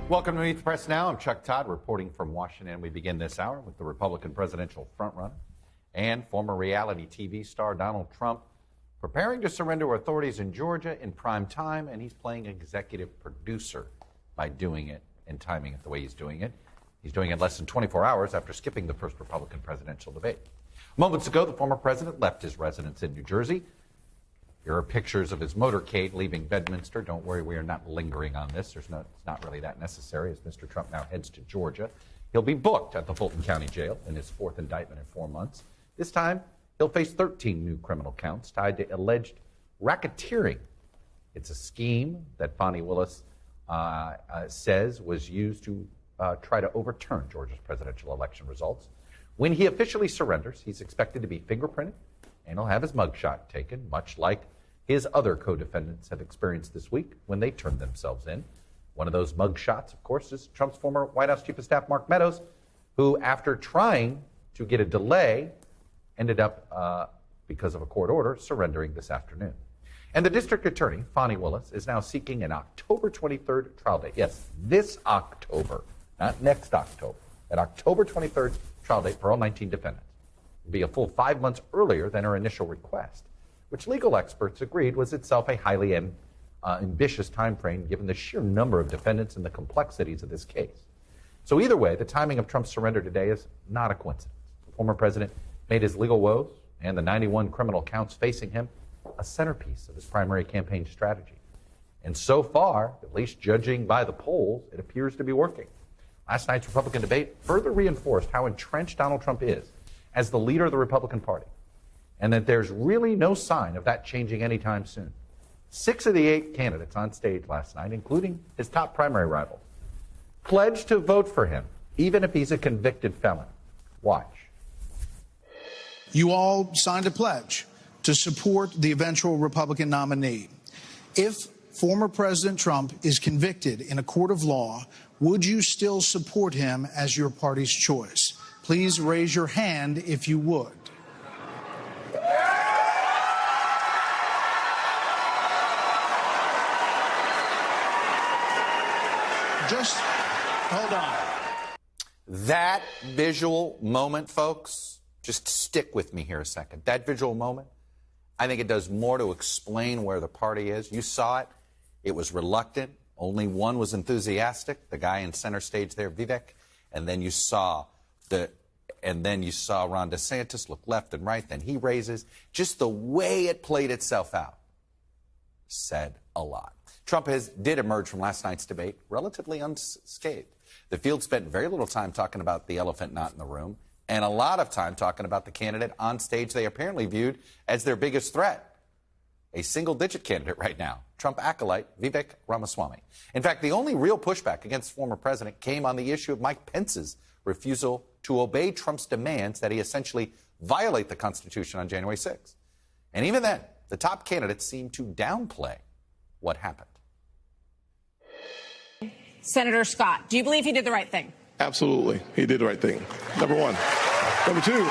Welcome to Meet the Press Now. I'm Chuck Todd reporting from Washington. We begin this hour with the Republican presidential frontrunner and former reality TV star Donald Trump preparing to surrender authorities in Georgia in prime time, and he's playing executive producer by doing it and timing it the way he's doing it. He's doing it less than 24 hours after skipping the first Republican presidential debate. Moments ago, the former president left his residence in New Jersey. Here are pictures of his motorcade leaving Bedminster. Don't worry, we are not lingering on this. It's not really that necessary as Mr. Trump now heads to Georgia. He'll be booked at the Fulton County Jail in his fourth indictment in 4 months. This time, he'll face 13 new criminal counts tied to alleged racketeering. It's a scheme that Fani Willis says was used to try to overturn Georgia's presidential election results. When he officially surrenders, he's expected to be fingerprinted, and he'll have his mugshot taken, much like his other co-defendants have experienced this week when they turned themselves in. One of those mugshots, of course, is Trump's former White House Chief of Staff, Marc Meadows, who, after trying to get a delay, ended up, because of a court order, surrendering this afternoon. And the District Attorney, Fani Willis, is now seeking an October 23rd trial date. Yes, this October, not next October. An October 23rd trial date for all 19 defendants. It'd be a full 5 months earlier than her initial request, which legal experts agreed was itself a highly ambitious time frame given the sheer number of defendants and the complexities of this case. So either way, the timing of Trump's surrender today is not a coincidence. The former president made his legal woes and the 91 criminal counts facing him a centerpiece of his primary campaign strategy. And so far, at least judging by the polls, it appears to be working. Last night's Republican debate further reinforced how entrenched Donald Trump is as the leader of the Republican Party, and that there's really no sign of that changing anytime soon. 6 of the 8 candidates on stage last night, including his top primary rival, pledged to vote for him, even if he's a convicted felon. Watch. You all signed a pledge to support the eventual Republican nominee. If former President Trump is convicted in a court of law, would you still support him as your party's choice? Please raise your hand if you would. Just hold on. That visual moment, folks, just stick with me here a second. That visual moment, I think it does more to explain where the party is. You saw it. It was reluctant. Only one was enthusiastic, the guy in center stage there, Vivek. And then you saw Ron DeSantis look left and right. Then he raises. Just the way it played itself out said a lot. Trump did emerge from last night's debate relatively unscathed. The field spent very little time talking about the elephant not in the room and a lot of time talking about the candidate on stage they apparently viewed as their biggest threat, a single-digit candidate right now, Trump acolyte Vivek Ramaswamy. In fact, the only real pushback against the former president came on the issue of Mike Pence's refusal to obey Trump's demands that he essentially violate the Constitution on January 6th. And even then, the top candidates seemed to downplay what happened. Senator Scott, do you believe he did the right thing? Absolutely. He did the right thing. Number one. Number two,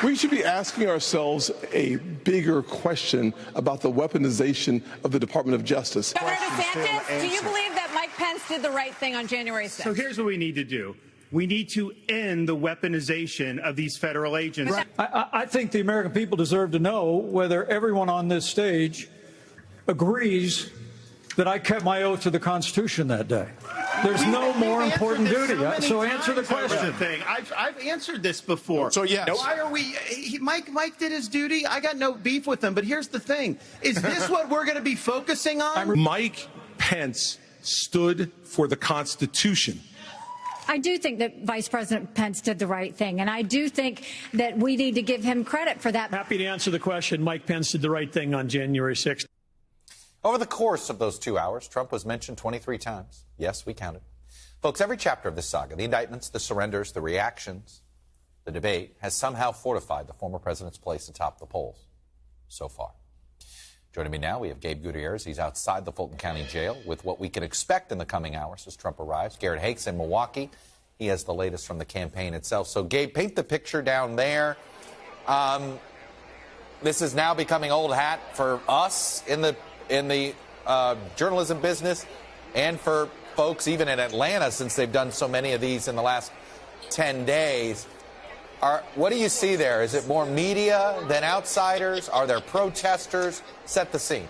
we should be asking ourselves a bigger question about the weaponization of the Department of Justice. Governor DeSantis, do you believe that Mike Pence did the right thing on January 6th? So here's what we need to do. We need to end the weaponization of these federal agents. I think the American people deserve to know whether everyone on this stage agrees that I kept my oath to the Constitution that day. There's no more important duty. So answer the question. I've answered this before. So yes. Why are we? Mike did his duty. I got no beef with him. But here's the thing: is this what we're going to be focusing on? Mike Pence stood for the Constitution. I do think that Vice President Pence did the right thing, and I do think that we need to give him credit for that. Happy to answer the question. Mike Pence did the right thing on January 6th. Over the course of those 2 hours, Trump was mentioned 23 times. Yes, we counted. Folks, every chapter of this saga, the indictments, the surrenders, the reactions, the debate, has somehow fortified the former president's place atop the polls so far. Joining me now, we have Gabe Gutierrez. He's outside the Fulton County Jail with what we can expect in the coming hours as Trump arrives. Garrett Hakes in Milwaukee. He has the latest from the campaign itself. So, Gabe, paint the picture down there. This is now becoming old hat for us in the journalism business and for folks even in Atlanta, since they've done so many of these in the last 10 days. What do you see there? Is it more media than outsiders? Are there protesters? Set the scene.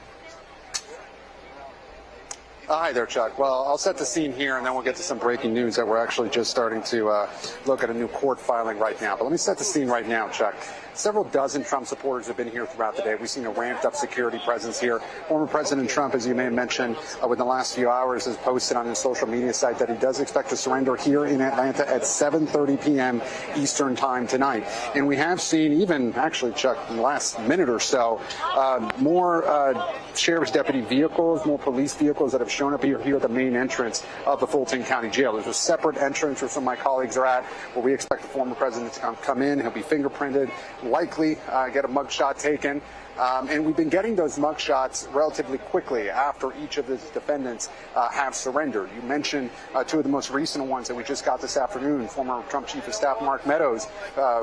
Hi there, Chuck. Well, I'll set the scene here, and then we'll get to some breaking news that we're actually just starting to look at a new court filing right now. But let me set the scene right now, Chuck. Several dozen Trump supporters have been here throughout the day. We've seen a ramped-up security presence here. Former President Trump, as you may have mentioned within the last few hours, has posted on his social media site that he does expect to surrender here in Atlanta at 7:30 p.m. Eastern time tonight. And we have seen, even actually, Chuck, in the last minute or so, more sheriff's deputy vehicles, more police vehicles that have shown up here at the main entrance of the Fulton County Jail. There's a separate entrance where some of my colleagues are at, where we expect the former president to come in. He'll be fingerprinted, likely get a mugshot taken. And we've been getting those mugshots relatively quickly after each of the defendants have surrendered. You mentioned two of the most recent ones that we just got this afternoon, former Trump Chief of Staff Marc Meadows,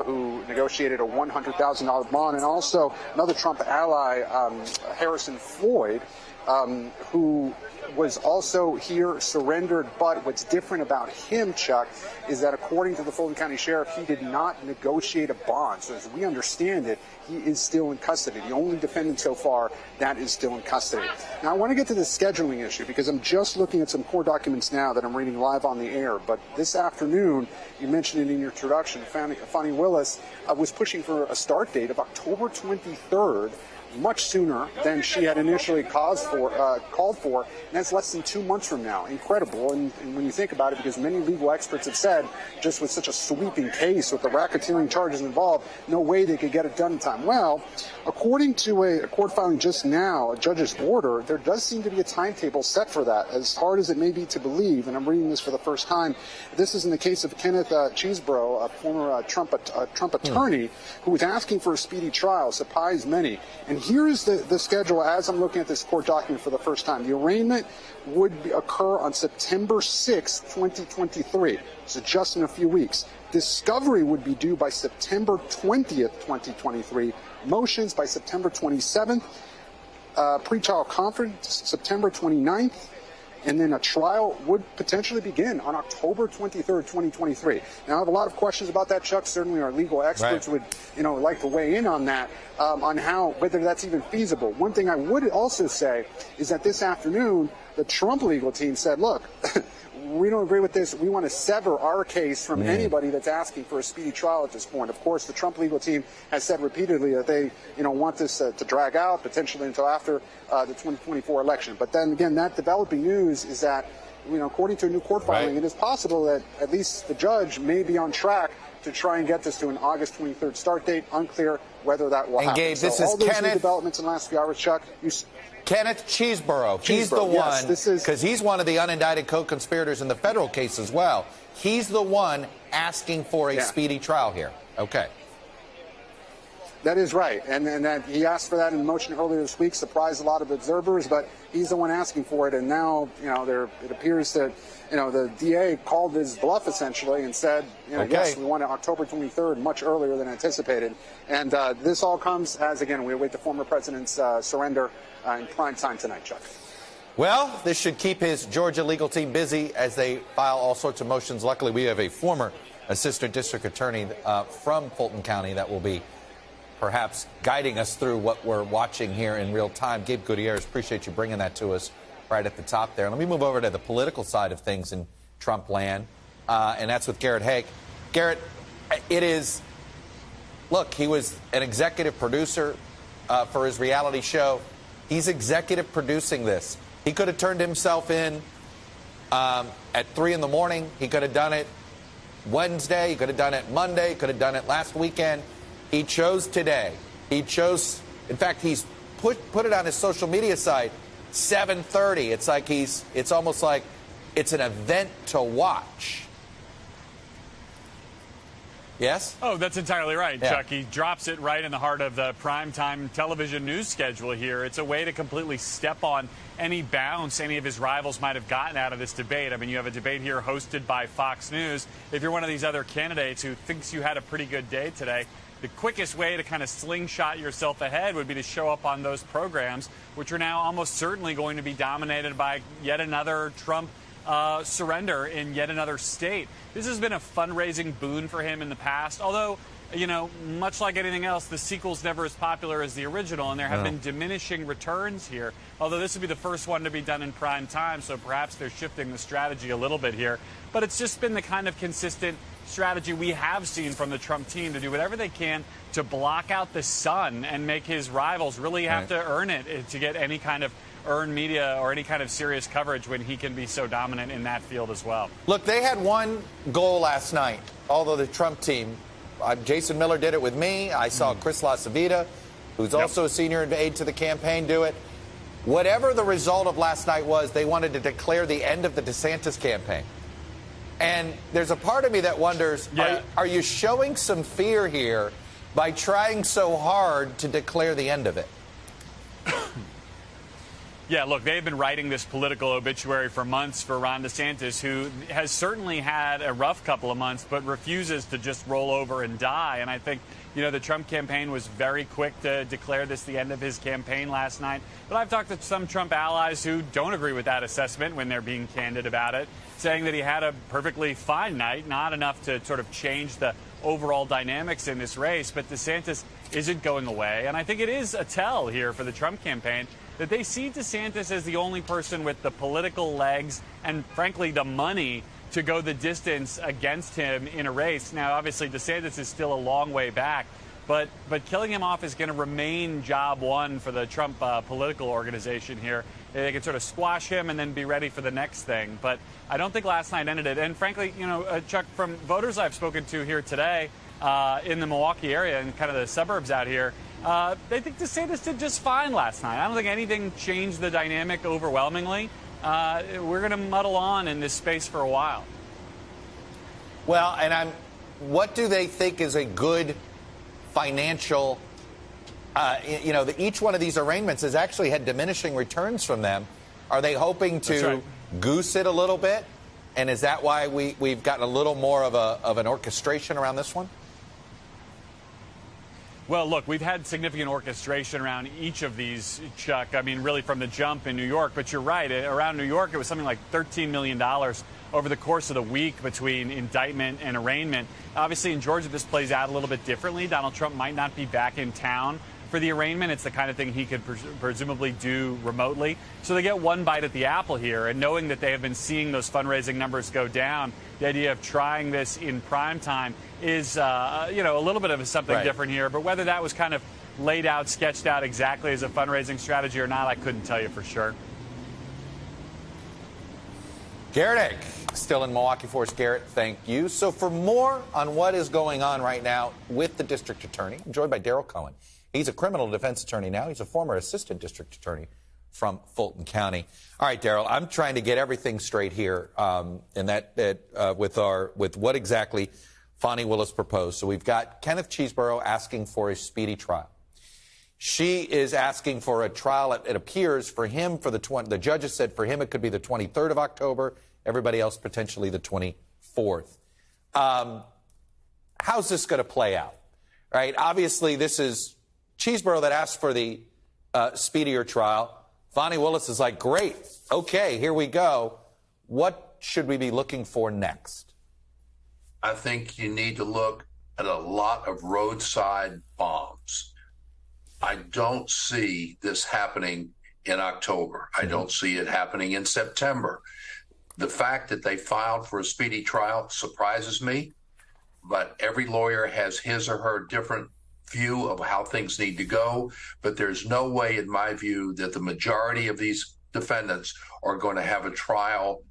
who negotiated a $100,000 bond, and also another Trump ally, Harrison Floyd, who was also here, surrendered. But what's different about him, Chuck, is that according to the Fulton County Sheriff, he did not negotiate a bond. So as we understand it, he is still in custody. The only defendant so far that is still in custody. Now, I want to get to the scheduling issue because I'm just looking at some court documents now that I'm reading live on the air. But this afternoon, you mentioned it in your introduction, Fani Willis was pushing for a start date of October 23rd, much sooner than she had initially called for, and that's less than 2 months from now. Incredible, and when you think about it, because many legal experts have said, just with such a sweeping case with the racketeering charges involved, no way they could get it done in time. Well, according to a court filing just now, a judge's order, there does seem to be a timetable set for that, as hard as it may be to believe, and I'm reading this for the first time. This is in the case of Kenneth Chesebro, a former Trump attorney, who was asking for a speedy trial, surprised many. And here is the schedule as I'm looking at this court document for the first time. The arraignment would occur on September 6, 2023, so just in a few weeks. Discovery would be due by September 20th, 2023. Motions by September 27th. Pretrial conference September 29th. And then a trial would potentially begin on October 23rd, 2023. Now, I have a lot of questions about that, Chuck. Certainly our legal experts would, like to weigh in on that, on whether that's even feasible. One thing I would also say is that this afternoon, the Trump legal team said, look, we don't agree with this. We want to sever our case from anybody that's asking for a speedy trial at this point. Of course, the Trump legal team has said repeatedly that they, want this to drag out potentially until after the 2024 election. But then again, that developing news is that, according to a new court filing, it is possible that at least the judge may be on track to try and get this to an August 23rd start date. Unclear whether that will happen. Gabe, this is all those Kenneth. New developments in the last few hours, Chuck. Kenneth Chesebro. He's the one, because he's one of the unindicted co-conspirators in the federal case as well. He's the one asking for a speedy trial here. Okay. That is right. And that he asked for that in motion earlier this week, surprised a lot of observers, but he's the one asking for it. And now, it appears that, the DA called his bluff essentially and said, yes, we want it October 23rd, much earlier than anticipated. And this all comes as, again, we await the former president's surrender in prime time tonight, Chuck. Well, this should keep his Georgia legal team busy as they file all sorts of motions. Luckily, we have a former assistant district attorney from Fulton County that will be perhaps guiding us through what we're watching here in real time. Gabe Gutierrez, appreciate you bringing that to us right at the top there. Let me move over to the political side of things in Trump land, and that's with Garrett Haake. Garrett, look, he was an executive producer for his reality show. He's executive producing this. He could have turned himself in at 3 in the morning. He could have done it Wednesday. He could have done it Monday. He could have done it last weekend. He chose today. In fact, he's put it on his social media site, 7:30. It's almost like it's an event to watch. Yes? Oh, that's entirely right, Chuck. He drops it right in the heart of the primetime television news schedule here. It's a way to completely step on any bounce any of his rivals might have gotten out of this debate. I mean, you have a debate here hosted by Fox News. If you're one of these other candidates who thinks you had a pretty good day today, the quickest way to kind of slingshot yourself ahead would be to show up on those programs, which are now almost certainly going to be dominated by yet another Trump surrender in yet another state. This has been a fundraising boon for him in the past, although, you know, much like anything else, the sequel's never as popular as the original, and there have been diminishing returns here, although this would be the first one to be done in prime time, so perhaps they're shifting the strategy a little bit here. But it's just been the kind of consistent strategy we have seen from the Trump team to do whatever they can to block out the sun and make his rivals really have to earn it to get any kind of earned media or any kind of serious coverage when he can be so dominant in that field as well. Look, they had one goal last night, although the Trump team, Jason Miller did it with me. I saw Chris LaCivita, who's also a senior aide to the campaign, do it. Whatever the result of last night was, they wanted to declare the end of the DeSantis campaign. And there's a part of me that wonders, are you showing some fear here by trying so hard to declare the end of it? Yeah, look, they've been writing this political obituary for months for Ron DeSantis, who has certainly had a rough couple of months, but refuses to just roll over and die. And I think, you know, the Trump campaign was very quick to declare this the end of his campaign last night. But I've talked to some Trump allies who don't agree with that assessment when they're being candid about it, saying that he had a perfectly fine night, not enough to sort of change the overall dynamics in this race. But DeSantis isn't going away. And I think it is a tell here for the Trump campaign that they see DeSantis as the only person with the political legs and, frankly, the money to go the distance against him in a race. Now, obviously, DeSantis is still a long way back, but killing him off is going to remain job one for the Trump political organization here. They can sort of squash him and then be ready for the next thing. But I don't think last night ended it. And, frankly, you know, Chuck, from voters I've spoken to here today in the Milwaukee area and kind of the suburbs out here, they think DeSantis did just fine last night. I don't think anything changed the dynamic overwhelmingly. We're going to muddle on in this space for a while. Well, and what do they think is a good financial, you know, each one of these arraignments has actually had diminishing returns from them. Are they hoping to goose it a little bit? And is that why we've gotten a little more of an orchestration around this one? Well, look, we've had significant orchestration around each of these, Chuck. I mean, really from the jump in New York. But you're right. Around New York, it was something like $13 million over the course of the week between indictment and arraignment. Obviously, in Georgia, this plays out a little bit differently. Donald Trump might not be back in town for the arraignment. It's the kind of thing he could presumably do remotely. So they get one bite at the apple here. And knowing that they have been seeing those fundraising numbers go down, the idea of trying this in prime time is, you know, a little bit of something different here. But whether that was kind of laid out, sketched out exactly as a fundraising strategy or not, I couldn't tell you for sure. Garrett Egg, still in Milwaukee for us. Garrett, thank you. So for more on what is going on right now with the district attorney, I'm joined by Darryl Cohen. He's a criminal defense attorney now. He's a former assistant district attorney from Fulton County. All right, Darryl, I'm trying to get everything straight here, with what exactly Fani Willis proposed. So we've got Kenneth Chesebro asking for a speedy trial. She is asking for a trial. It appears for him for the judges said for him it could be the 23rd of October. Everybody else potentially the 24th. How's this going to play out? Right? Obviously, this is Chesebro that asked for the speedier trial. Fani Willis is like, great, okay, here we go. What should we be looking for next? I think you need to look at a lot of roadside bombs. I don't see this happening in October. I don't see it happening in September. The fact that they filed for a speedy trial surprises me, but every lawyer has his or her different view of how things need to go. But there's no way, in my view, that the majority of these defendants are going to have a trial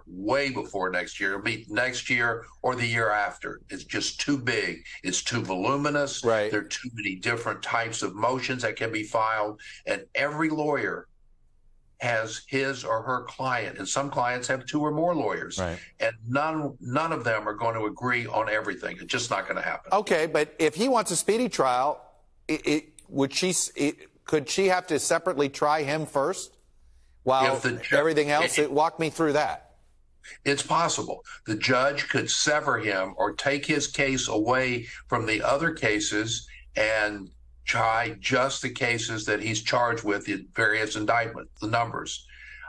way before next year. It'll be next year or the year after. It's just too big. It's too voluminous. Right. There are too many different types of motions that can be filed. And every lawyer has his or her client. And some clients have two or more lawyers. Right. And none of them are going to agree on everything. It's just not going to happen. Okay, but if he wants a speedy trial, could she have to separately try him first? While everything else, walk me through that. It's possible. The judge could sever him or take his case away from the other cases and try just the cases that he's charged with in various indictments, the numbers.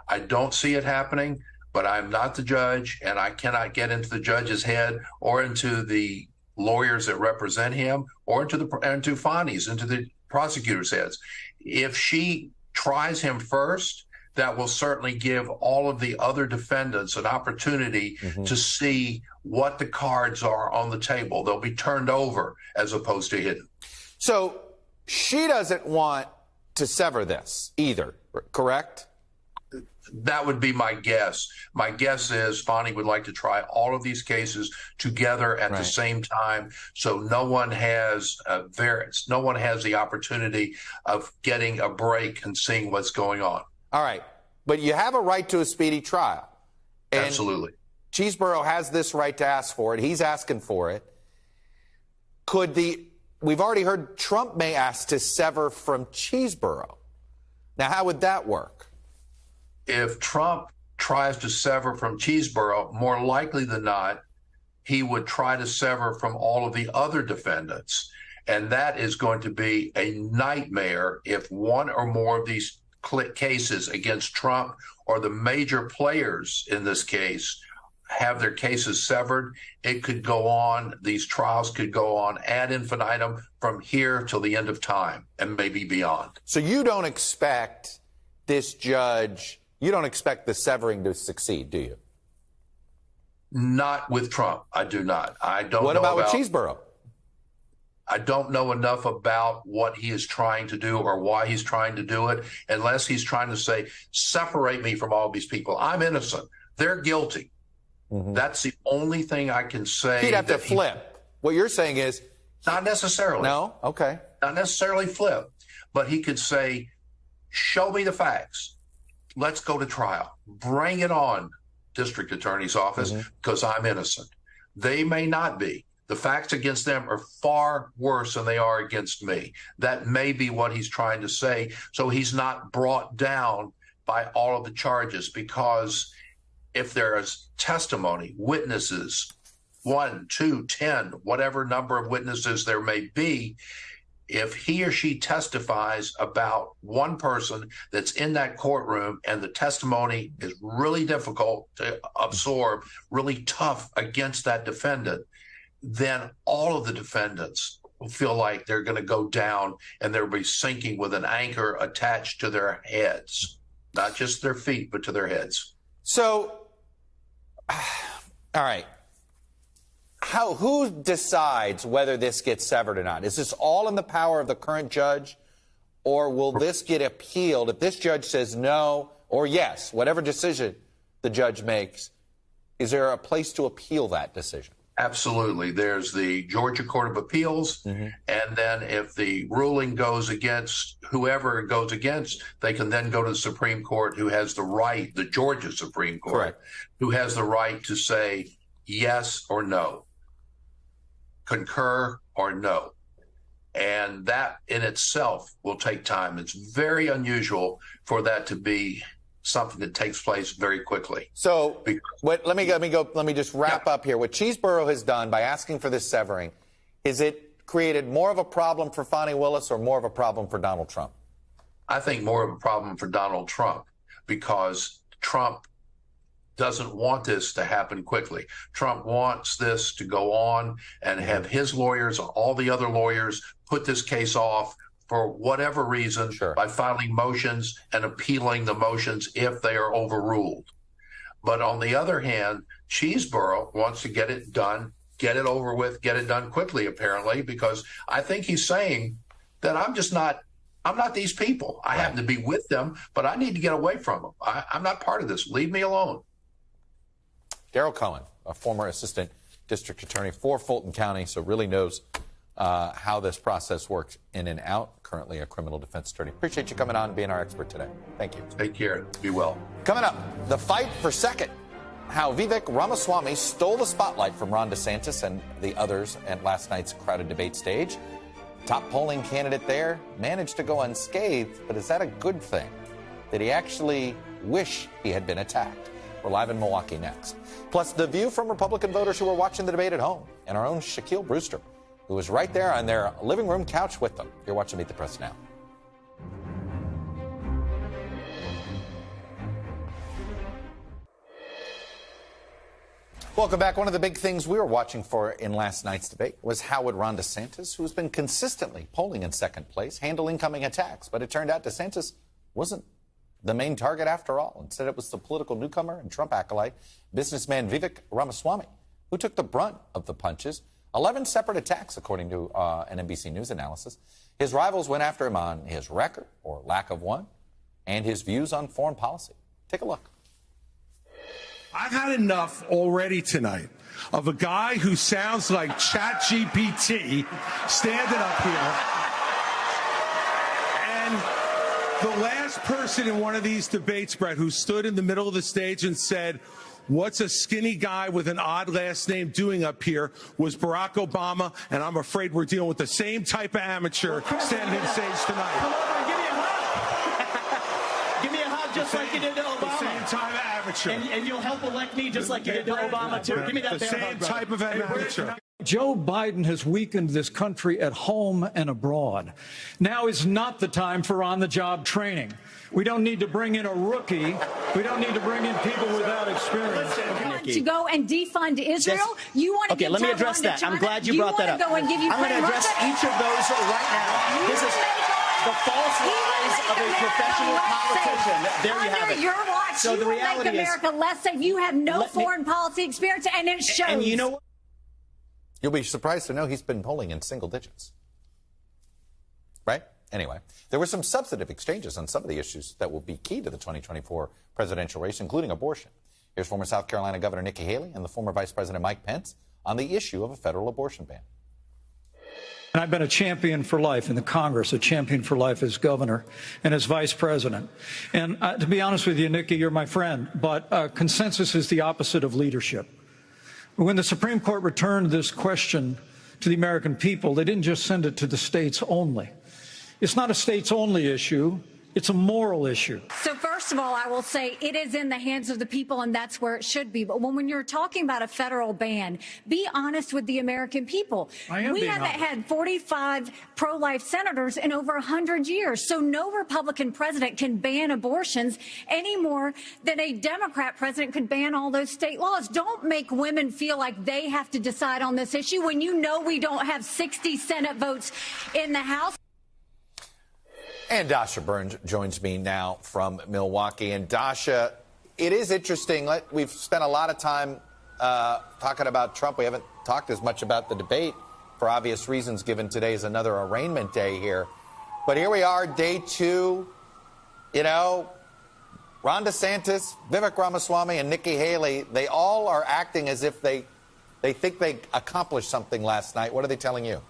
I don't see it happening, but I'm not the judge, and I cannot get into the judge's head or into the lawyers that represent him or into Fani's, into the prosecutor's heads. If she tries him first, that will certainly give all of the other defendants an opportunity to see what the cards are on the table. They'll be turned over as opposed to hidden. So she doesn't want to sever this either, correct? That would be my guess. My guess is Fani would like to try all of these cases together at the same time, so no one has no one has the opportunity of getting a break and seeing what's going on. All right, but you have a right to a speedy trial. And absolutely. Cheeseborough has this right to ask for it. He's asking for it. We've already heard Trump may ask to sever from Cheeseborough. Now, how would that work? If Trump tries to sever from Cheeseborough, more likely than not, he would try to sever from all of the other defendants. And that is going to be a nightmare if one or more of these cases against Trump or the major players in this case have their cases severed. It could go on. These trials could go on ad infinitum from here till the end of time and maybe beyond. So you don't expect this judge, you don't expect the severing to succeed, do you? Not with Trump. I do not. I don't. What about with Cheeseborough? I don't know enough about what he is trying to do or why he's trying to do it, unless he's trying to say, separate me from all these people. I'm innocent. They're guilty. That's the only thing I can say. He'd have to flip. What you're saying is... Not necessarily. No? Okay. Not necessarily flip. But he could say, show me the facts. Let's go to trial. Bring it on, District Attorney's Office, because I'm innocent. They may not be. The facts against them are far worse than they are against me. That may be what he's trying to say. So he's not brought down by all of the charges, because if there is testimony, witnesses, 1, 2, 10, whatever number of witnesses there may be, if he or she testifies about one person that's in that courtroom and the testimony is really difficult to absorb, really tough against that defendant, then all of the defendants will feel like they're going to go down and they'll be sinking with an anchor attached to their heads, not just their feet, but to their heads. So, all right. Who decides whether this gets severed or not? Is this all in the power of the current judge, or will this get appealed? If this judge says no or yes, whatever decision the judge makes, is there a place to appeal that decision? Absolutely. There's the Georgia Court of Appeals, and then if the ruling goes against whoever it goes against, they can then go to the Supreme Court, who has the right, the Georgia Supreme Court, who has the right to say yes or no, concur or no. And that in itself will take time. It's very unusual for that to be something that takes place very quickly. So let me just wrap up here. What Cheeseborough has done by asking for this severing, is it created more of a problem for Fani Willis or more of a problem for Donald Trump? I think more of a problem for Donald Trump, because Trump doesn't want this to happen quickly. Trump wants this to go on and have his lawyers and all the other lawyers put this case off for whatever reason, by filing motions and appealing the motions if they are overruled. But on the other hand, Cheeseborough wants to get it done, get it over with, get it done quickly, apparently, because I think he's saying that I'm not these people. I happen to be with them, but I need to get away from them. I'm not part of this. Leave me alone. Darryl Cohen, a former assistant district attorney for Fulton County, so really knows how this process works in and out, currently a criminal defense attorney. Appreciate you coming on and being our expert today. Thank you. Take care. Be well. Coming up, the fight for second, how Vivek Ramaswamy stole the spotlight from Ron DeSantis and the others at last night's crowded debate stage. Top polling candidate there managed to go unscathed, but is that a good thing? Did he actually wish he had been attacked? We're live in Milwaukee next. Plus, the view from Republican voters who were watching the debate at home, and our own Shaquille Brewster, who was right there on their living room couch with them. You're watching Meet the Press now. Welcome back. One of the big things we were watching for in last night's debate was how would Ron DeSantis, who's been consistently polling in second place, handle incoming attacks. But it turned out DeSantis wasn't the main target after all. Instead, it was the political newcomer and Trump acolyte, businessman Vivek Ramaswamy, who took the brunt of the punches. 11 separate attacks, according to an NBC News analysis. His rivals went after him on his record, or lack of one, and his views on foreign policy. Take a look. I've had enough already tonight of a guy who sounds like ChatGPT standing up here. And the last person in one of these debates, Brett, who stood in the middle of the stage and said, "What's a skinny guy with an odd last name doing up here?" was Barack Obama, and I'm afraid we're dealing with the same type of amateur standing on stage tonight. Come over and give me a hug. Give me a hug just like you did to Obama. The same type of amateur. And you'll help elect me just like you did to Obama, too. Give me that the same type of amateur. Joe Biden has weakened this country at home and abroad. Now is not the time for on-the-job training. We don't need to bring in a rookie. We don't need to bring in people without experience. To go and defund Israel? You want to Okay, let me address that. I'm glad you brought that up. Go and give I'm going to address each of those right now. This is the false lies of a professional politician. There you have it. Under your watch, so the reality make America less safe. You have no foreign policy experience, and it shows. And you know what? You'll be surprised to know he's been polling in single digits. Right? Anyway, there were some substantive exchanges on some of the issues that will be key to the 2024 presidential race, including abortion. Here's former South Carolina Governor Nikki Haley and the former Vice President Mike Pence on the issue of a federal abortion ban. And I've been a champion for life in the Congress, a champion for life as governor and as vice president. And to be honest with you, Nikki, you're my friend, but consensus is the opposite of leadership. When the Supreme Court returned this question to the American people, they didn't just send it to the states only. It's not a states-only issue. It's a moral issue. So first of all, I will say it is in the hands of the people, and that's where it should be. But when you're talking about a federal ban, be honest with the American people. We haven't had 45 pro-life senators in over 100 years. So no Republican president can ban abortions any more than a Democrat president could ban all those state laws. Don't make women feel like they have to decide on this issue when you know we don't have 60 Senate votes in the House. And Dasha Burns joins me now from Milwaukee. And Dasha, it is interesting. We've spent a lot of time talking about Trump. We haven't talked as much about the debate for obvious reasons, given today is another arraignment day here. But here we are, day two. You know, Ron DeSantis, Vivek Ramaswamy, and Nikki Haley, they all are acting as if they think they accomplished something last night. What are they telling you?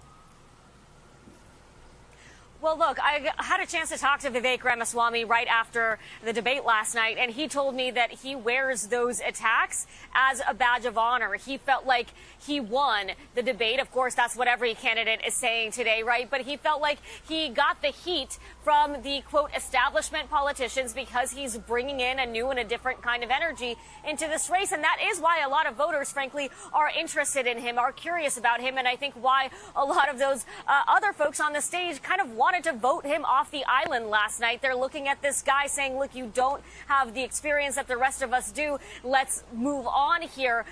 Well, look, I had a chance to talk to Vivek Ramaswamy right after the debate last night, and he told me that he wears those attacks as a badge of honor. He felt like he won the debate. Of course, that's what every candidate is saying today, right? But he felt like he got the heat from the, quote, establishment politicians because he's bringing in a new and a different kind of energy into this race. And that is why a lot of voters, frankly, are interested in him, are curious about him. And I think why a lot of those other folks on the stage kind of wanted to vote him off the island last night. They're looking at this guy saying, look, you don't have the experience that the rest of us do. Let's move on here.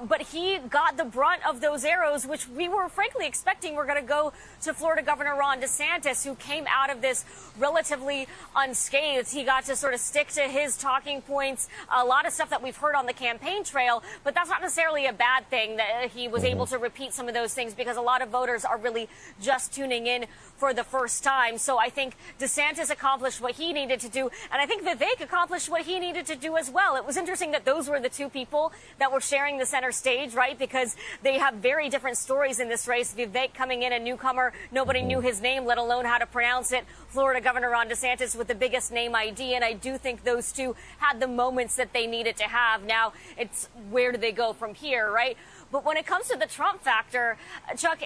But he got the brunt of those arrows, which we were frankly expecting were going to go to Florida Governor Ron DeSantis, who came out of this relatively unscathed. He got to sort of stick to his talking points, a lot of stuff that we've heard on the campaign trail, but that's not necessarily a bad thing that he was able to repeat some of those things because a lot of voters are really just tuning in for the first time. So I think DeSantis accomplished what he needed to do, and I think Vivek accomplished what he needed to do as well. It was interesting that those were the two people that were sharing the center stage, right, because they have very different stories in this race. Vivek coming in a newcomer, nobody knew his name, let alone how to pronounce it. Florida Governor Ron DeSantis with the biggest name ID, and I do think those two had the moments that they needed to have. Now, it's where do they go from here, right? But when it comes to the Trump factor, Chuck,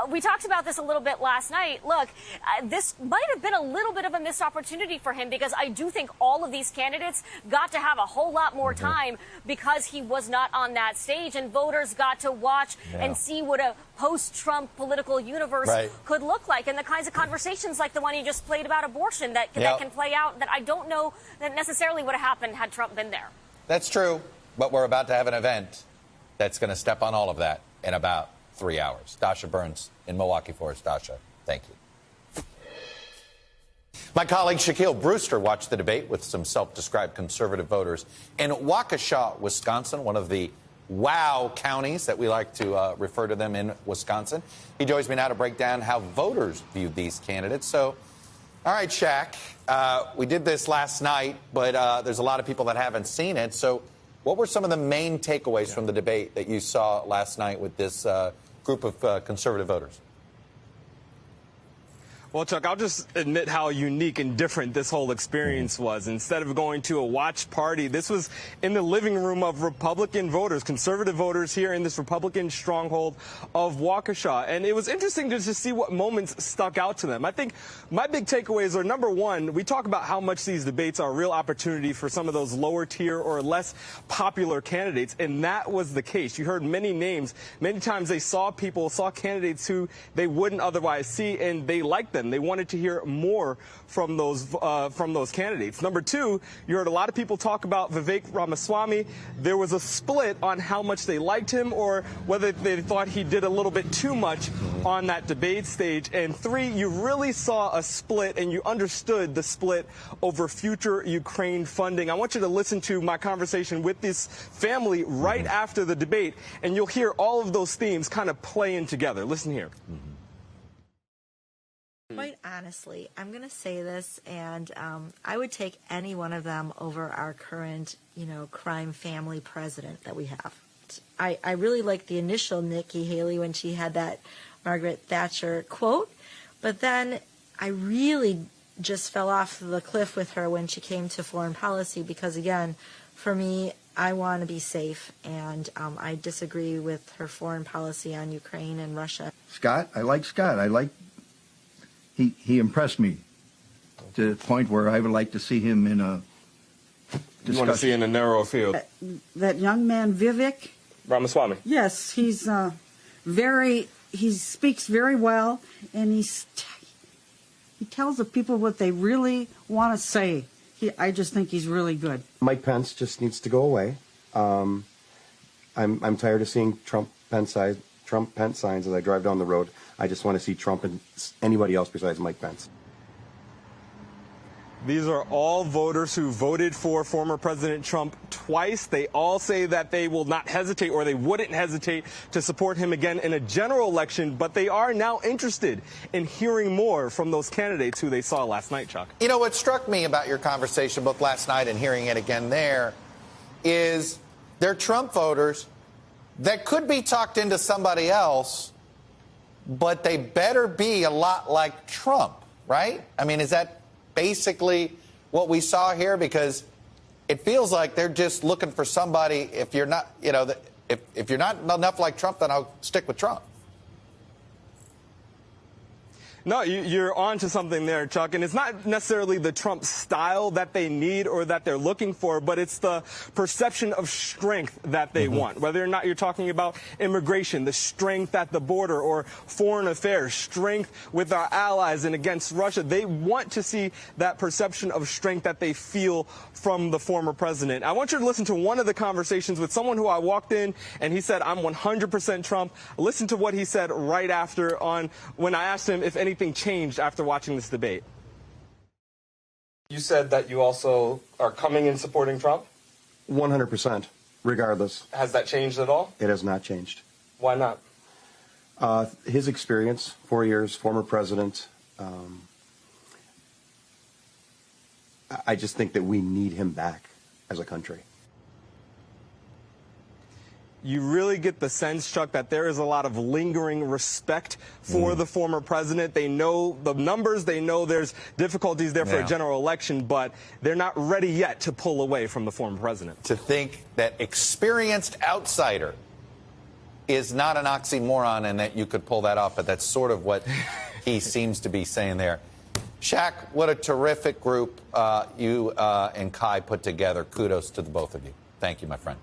we talked about this a little bit last night. Look, this might have been a little bit of a missed opportunity for him, because I do think all of these candidates got to have a whole lot more time because he was not on that stage, and voters got to watch and see what a post-Trump political universe could look like, and the kinds of conversations like the one you just played about abortion that can play out that I don't know that necessarily would have happened had Trump been there. That's true, but we're about to have an event that's going to step on all of that in about 3 hours. Dasha Burns in Milwaukee for us. Dasha, thank you. My colleague Shaquille Brewster watched the debate with some self-described conservative voters in Waukesha, Wisconsin, one of the wow counties that we like to refer to them in Wisconsin. He joins me now to break down how voters viewed these candidates. So, all right, Shaq, we did this last night, but there's a lot of people that haven't seen it. So what were some of the main takeaways from the debate that you saw last night with this group of conservative voters? Well, Chuck, I'll just admit how unique and different this whole experience was. Instead of going to a watch party, this was in the living room of Republican voters, conservative voters here in this Republican stronghold of Waukesha. And it was interesting to just see what moments stuck out to them. I think my big takeaways are, number one, we talk about how much these debates are a real opportunity for some of those lower tier or less popular candidates. And that was the case. You heard many names. Many times they saw candidates who they wouldn't otherwise see, and they liked them. They wanted to hear more from those candidates. Number two, you heard a lot of people talk about Vivek Ramaswamy. There was a split on how much they liked him or whether they thought he did a little bit too much on that debate stage. And three, you really saw a split, and you understood the split over future Ukraine funding. I want you to listen to my conversation with this family right after the debate, and you'll hear all of those themes kind of playing together. Listen here. Quite honestly, I'm going to say this, and I would take any one of them over our current, crime family president that we have. I really like the initial Nikki Haley when she had that Margaret Thatcher quote, but then I really just fell off the cliff with her when she came to foreign policy because, again, for me, I want to be safe, and I disagree with her foreign policy on Ukraine and Russia. Scott, I like Scott. He impressed me to the point where I would like to see him in a discussion. You want to see in a narrow field? That young man, Vivek Ramaswamy. Yes, he's he speaks very well, and he tells the people what they really want to say. I just think he's really good. Mike Pence just needs to go away. I'm tired of seeing Trump Pence signs as I drive down the road. I just want to see Trump and anybody else besides Mike Pence. These are all voters who voted for former President Trump twice. They all say that they will not hesitate, or they wouldn't hesitate to support him again in a general election, but they are now interested in hearing more from those candidates who they saw last night, Chuck. You know, what struck me about your conversation both last night and hearing it again there is they're Trump voters that could be talked into somebody else, but they better be a lot like Trump, right? I mean, is that basically what we saw here? Because it feels like they're just looking for somebody. If you're not, if you're not enough like Trump, then I'll stick with Trump. No, you're on to something there, Chuck. And it's not necessarily the Trump style that they need or that they're looking for, but it's the perception of strength that they want. Whether or not you're talking about immigration, the strength at the border, or foreign affairs, strength with our allies and against Russia, they want to see that perception of strength that they feel from the former president. I want you to listen to one of the conversations with someone who I walked in, and he said, I'm 100% Trump. Listen to what he said right after when I asked him if anything changed after watching this debate. You said that you also are coming in supporting Trump? 100%, regardless. Has that changed at all? It has not changed. Why not? His experience, 4 years, former president. I just think that we need him back as a country. You really get the sense, Chuck, that there is a lot of lingering respect for the former president. They know the numbers. They know there's difficulties there for a general election, but they're not ready yet to pull away from the former president. To think that experienced outsider is not an oxymoron and that you could pull that off, but that's sort of what he seems to be saying there. Shaq, what a terrific group you and Kai put together. Kudos to the both of you. Thank you, my friend.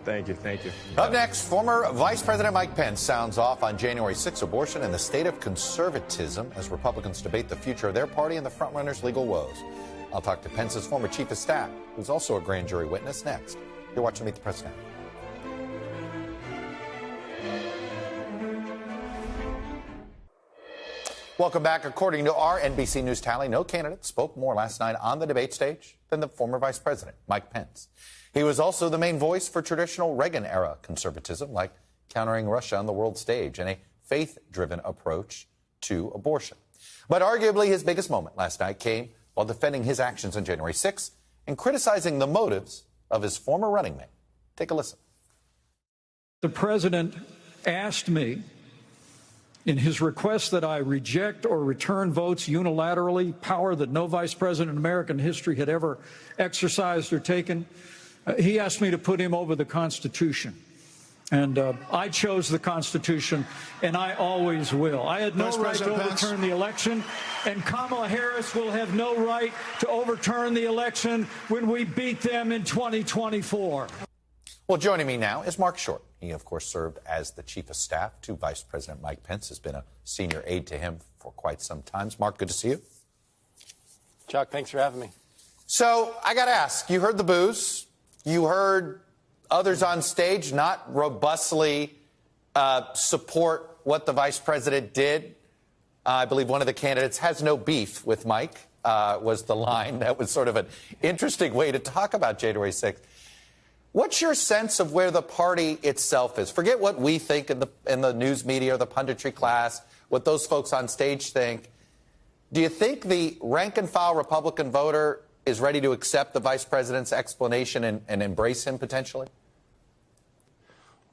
Thank you. Thank you. Up next, former Vice President Mike Pence sounds off on January 6 abortion and the state of conservatism as Republicans debate the future of their party and the frontrunner's legal woes. I'll talk to Pence's former chief of staff, who's also a grand jury witness, next. You're watching Meet the President. Welcome back. According to our NBC News tally, no candidate spoke more last night on the debate stage than the former Vice President, Mike Pence. He was also the main voice for traditional Reagan-era conservatism, like countering Russia on the world stage and a faith-driven approach to abortion. But arguably his biggest moment last night came while defending his actions on January 6th and criticizing the motives of his former running mate. Take a listen. The president asked me in his request that I reject or return votes unilaterally, power that no vice president in American history had ever exercised or taken. He asked me to put him over the Constitution. And I chose the Constitution, and I always will. I had no right to overturn the election, and Kamala Harris will have no right to overturn the election when we beat them in 2024. Well, joining me now is Marc Short. He, of course, served as the chief of staff to Vice President Mike Pence, has been a senior aide to him for quite some time. Marc, good to see you. Chuck, thanks for having me. So I got to ask, you heard the boos. You heard others on stage not robustly support what the vice president did. I believe one of the candidates has no beef with Mike, was the line. That was sort of an interesting way to talk about January 6th. What's your sense of where the party itself is? Forget what we think in the news media or the punditry class, what those folks on stage think. Do you think the rank-and-file Republican voter is ready to accept the vice president's explanation and embrace him potentially?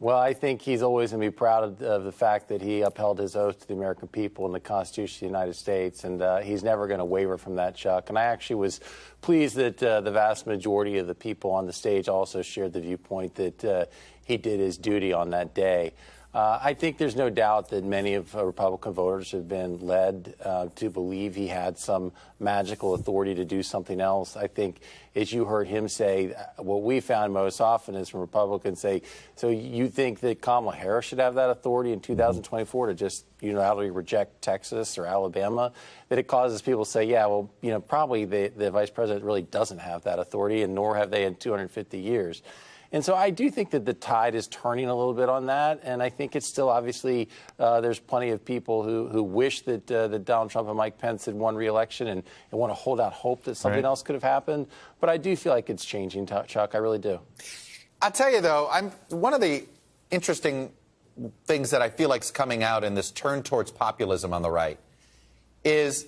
Well, I think he's always going to be proud of the fact that he upheld his oath to the American people and the Constitution of the United States, and he's never going to waver from that, Chuck. And I actually was pleased that the vast majority of the people on the stage also shared the viewpoint that he did his duty on that day. I think there's no doubt that many of Republican voters have been led to believe he had some magical authority to do something else. I think, as you heard him say, what we found most often is from Republicans say, so you think that Kamala Harris should have that authority in 2024 to just unilaterally reject Texas or Alabama? That it causes people to say, yeah, well, probably the vice president really doesn't have that authority, and nor have they in 250 years. And so I do think that the tide is turning a little bit on that, and I think it's still obviously there's plenty of people who wish that Donald Trump and Mike Pence had won re-election and want to hold out hope that something else could have happened. But I do feel like it's changing, Chuck. I really do. I'll tell you, though, one of the interesting things that I feel like is coming out in this turn towards populism on the right is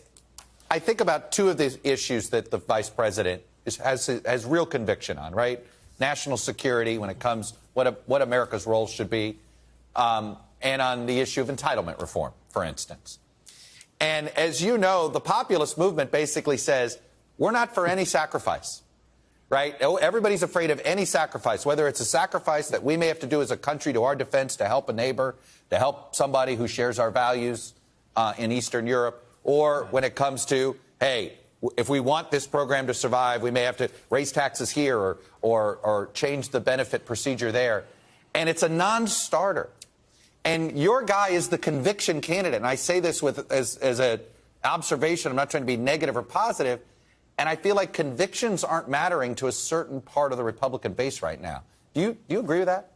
I think about two of the issues that the vice president has real conviction on, right? National security when it comes what America's role should be, and on the issue of entitlement reform, for instance. And as you know, the populist movement basically says, we're not for any sacrifice, right? Everybody's afraid of any sacrifice, whether it's a sacrifice that we may have to do as a country to our defense to help a neighbor, to help somebody who shares our values in Eastern Europe, or when it comes to, hey, if we want this program to survive, we may have to raise taxes here or change the benefit procedure there. And it's a non-starter. And your guy is the conviction candidate. And I say this as an observation. I'm not trying to be negative or positive. And I feel like convictions aren't mattering to a certain part of the Republican base right now. Do you agree with that?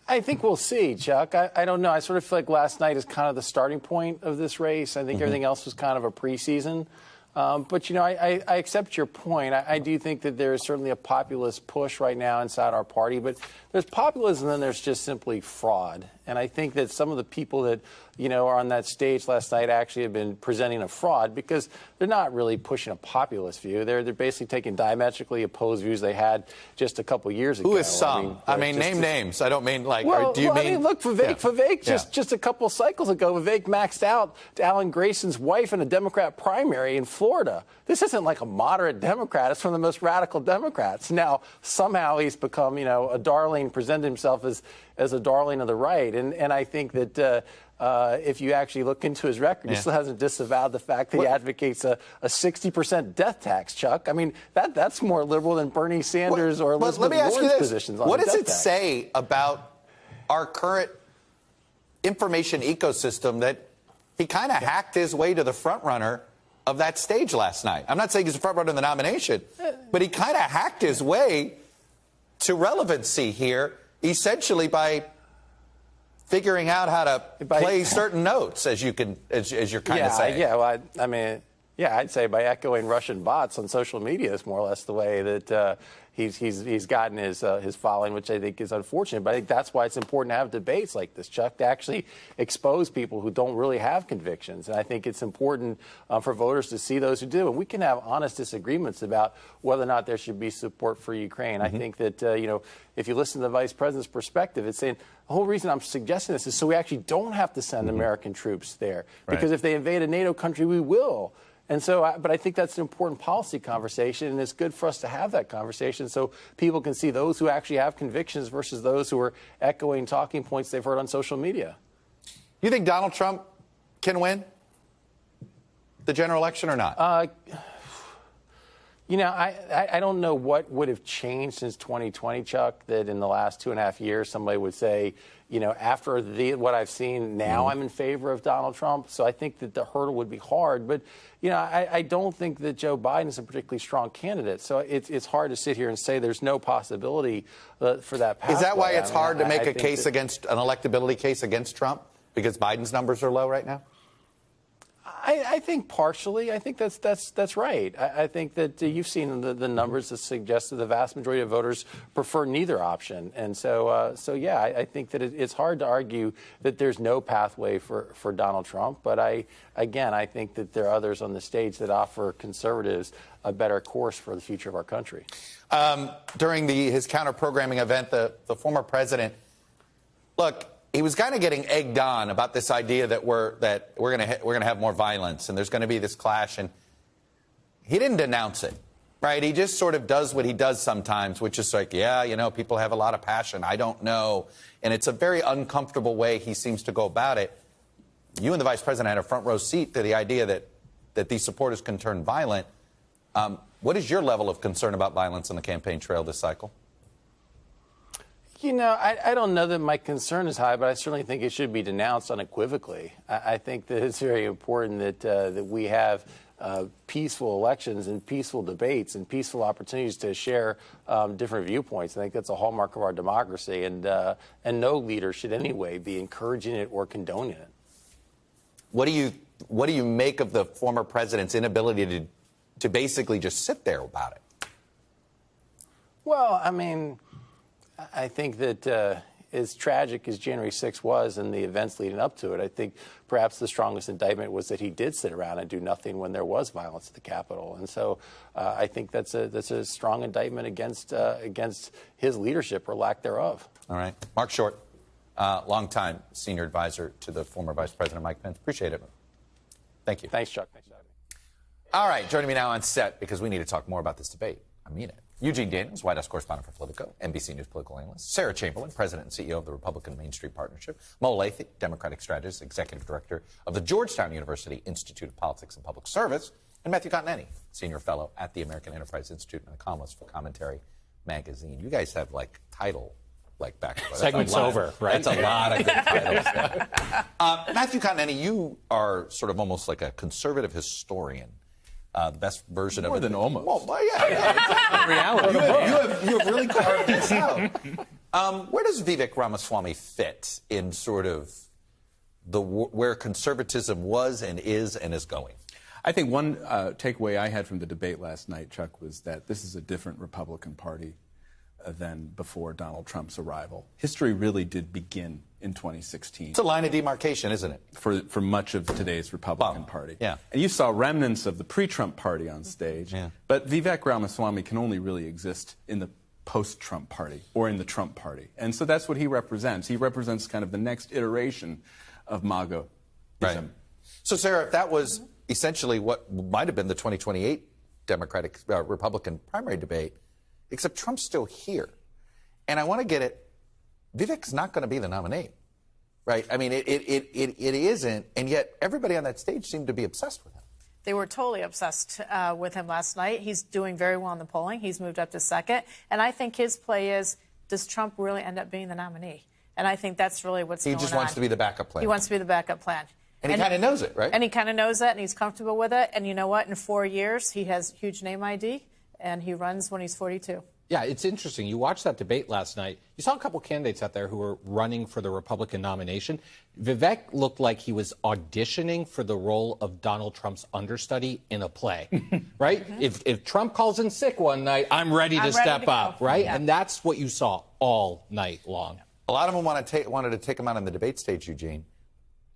I think we'll see, Chuck. I don't know. I sort of feel like last night is kind of the starting point of this race. I think everything else was kind of a preseason. But, I accept your point. I do think that there is certainly a populist push right now inside our party. But there's populism and then there's just simply fraud. And I think that some of the people that, are on that stage last night actually have been presenting a fraud because they're not really pushing a populist view. They're basically taking diametrically opposed views they had just a couple years ago. Who is some? Name names. I don't mean like, look, Vivek, just a couple cycles ago, Vivek maxed out to Alan Grayson's wife in a Democrat primary in Florida. Florida. This isn't like a moderate Democrat. It's from the most radical Democrats. Now, somehow he's become, a darling, presented himself as a darling of the right. And I think that if you actually look into his record, he still hasn't disavowed the fact that he advocates a 60% death tax, Chuck. I mean, that's more liberal than Bernie Sanders or Elizabeth Warren's positions on what does it tax. say about our current information ecosystem that he kind of hacked his way to the front runner of that stage last night? I'm not saying he's the front runner in the nomination, but he kind of hacked his way to relevancy here, essentially by figuring out how to play certain notes, as you're kind of saying. Yeah, well, I'd say by echoing Russian bots on social media is more or less the way that he's gotten his following, which I think is unfortunate. But I think that's why it's important to have debates like this, Chuck, to actually expose people who don't really have convictions. And I think it's important for voters to see those who do. And we can have honest disagreements about whether or not there should be support for Ukraine. I think that, if you listen to the vice president's perspective, it's saying the whole reason I'm suggesting this is so we actually don't have to send American troops there. Because if they invade a NATO country, we will. And so, but I think that's an important policy conversation, and it's good for us to have that conversation so people can see those who actually have convictions versus those who are echoing talking points they've heard on social media. You think Donald Trump can win the general election or not? I don't know what would have changed since 2020, Chuck, that in the last 2.5 years somebody would say, after what I've seen now, I'm in favor of Donald Trump. So I think that the hurdle would be hard. But, I don't think that Joe Biden is a particularly strong candidate. So it's hard to sit here and say there's no possibility for that pathway. Is that why it's hard to make a case against an electability case against Trump? Because Biden's numbers are low right now? I think partially. I think that's right. I think that you've seen the numbers that suggest that the vast majority of voters prefer neither option. And so I think that it's hard to argue that there's no pathway for Donald Trump. But I think that there are others on the stage that offer conservatives a better course for the future of our country. During his counter-programming event, the former president, he was kind of getting egged on about this idea that we're going to have more violence and there's going to be this clash, and he didn't denounce it, right? He just sort of does what he does sometimes, which is like, people have a lot of passion. I don't know, and it's a very uncomfortable way he seems to go about it. You and the vice president had a front row seat to the idea that these supporters can turn violent. What is your level of concern about violence on the campaign trail this cycle? I don't know that my concern is high, but I certainly think it should be denounced unequivocally. I think that it's very important that we have peaceful elections and peaceful debates and peaceful opportunities to share different viewpoints. I think that's a hallmark of our democracy, and no leader should anyway be encouraging it or condoning it. What do you make of the former president's inability to basically just sit there about it? Well, I think that as tragic as January 6th was and the events leading up to it, I think perhaps the strongest indictment was that he did sit around and do nothing when there was violence at the Capitol. And so I think that's a strong indictment against his leadership or lack thereof. All right. Marc Short, longtime senior advisor to the former Vice President Mike Pence. Appreciate it. Thank you. Thanks, Chuck. Thanks for having me. All right. Joining me now on set, because we need to talk more about this debate. I mean it. Eugene Daniels, White House correspondent for Politico, NBC News political analyst. Sarah Chamberlain, president and CEO of the Republican Main Street Partnership. Mo Lathy, Democratic strategist, executive director of the Georgetown University Institute of Politics and Public Service. And Matthew Continetti, senior fellow at the American Enterprise Institute and a columnist for Commentary Magazine. You guys have title back. Segment's over, right? That's a lot of good titles there. Matthew Continetti, you are sort of almost like a conservative historian. The best version of it. More than almost. Well, yeah. Reality. You have really carved this out. Where does Vivek Ramaswamy fit in sort of where conservatism was and is going? I think one takeaway I had from the debate last night, Chuck, was that this is a different Republican Party than before Donald Trump's arrival. History really did begin in 2016. It's a line of demarcation, isn't it? For much of today's Republican Party. Yeah. And you saw remnants of the pre-Trump party on stage. Yeah. But Vivek Ramaswamy can only really exist in the post-Trump party or in the Trump party. And so that's what he represents. He represents kind of the next iteration of MAGA-ism. Right. So, Sarah, if that was essentially what might have been the 2028 Republican primary debate, except Trump's still here. And I want to get it, Vivek's not going to be the nominee, right? I mean, it isn't, and yet everybody on that stage seemed to be obsessed with him. They were totally obsessed with him last night. He's doing very well in the polling. He's moved up to second. And I think his play is, does Trump really end up being the nominee? And I think that's really what's going on. He just wants to be the backup plan. He wants to be the backup plan. And he kind of knows it, right? And he kind of knows that, and he's comfortable with it. And you know what? In 4 years, he has huge name ID, and he runs when he's 42. Yeah, it's interesting. You watched that debate last night. You saw a couple candidates out there who were running for the Republican nomination. Vivek looked like he was auditioning for the role of Donald Trump's understudy in a play, right? If Trump calls in sick one night, I'm ready to step up, right? Yeah. And that's what you saw all night long. A lot of them wanted to take him out on the debate stage, Eugene.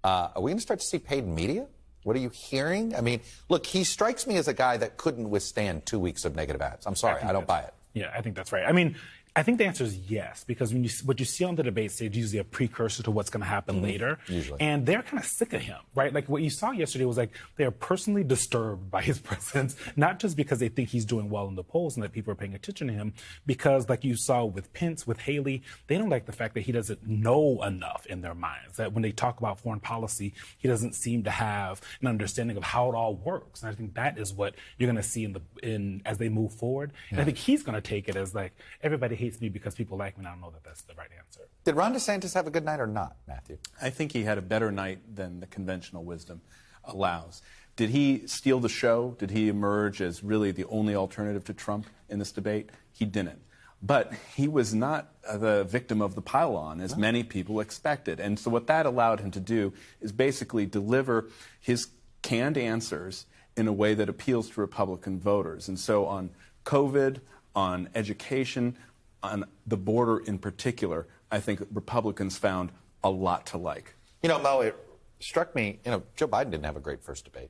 Are we going to start to see paid media? What are you hearing? I mean, look, he strikes me as a guy that couldn't withstand 2 weeks of negative ads. I'm sorry, I don't buy it. Yeah, I think that's right. I mean, I think the answer is yes, because what you see on the debate stage is usually a precursor to what's going to happen later. Usually. And they're kind of sick of him, right? Like what you saw yesterday was like they are personally disturbed by his presence, not just because they think he's doing well in the polls and that people are paying attention to him, because like you saw with Pence, with Haley, they don't like the fact that he doesn't know enough in their minds, that when they talk about foreign policy, he doesn't seem to have an understanding of how it all works. And I think that is what you're going to see as they move forward. Yeah. And I think he's going to take it as like, everybody hates me because people like me, and I don't know that that's the right answer. Did Ron DeSantis have a good night or not, Matthew? I think he had a better night than the conventional wisdom allows. Did he steal the show? Did he emerge as really the only alternative to Trump in this debate? He didn't. But he was not the victim of the pile-on, as many people expected. And so what that allowed him to do is basically deliver his canned answers in a way that appeals to Republican voters. And so on COVID, on education, on the border in particular, I think Republicans found a lot to like. You know, Mo, it struck me, Joe Biden didn't have a great first debate.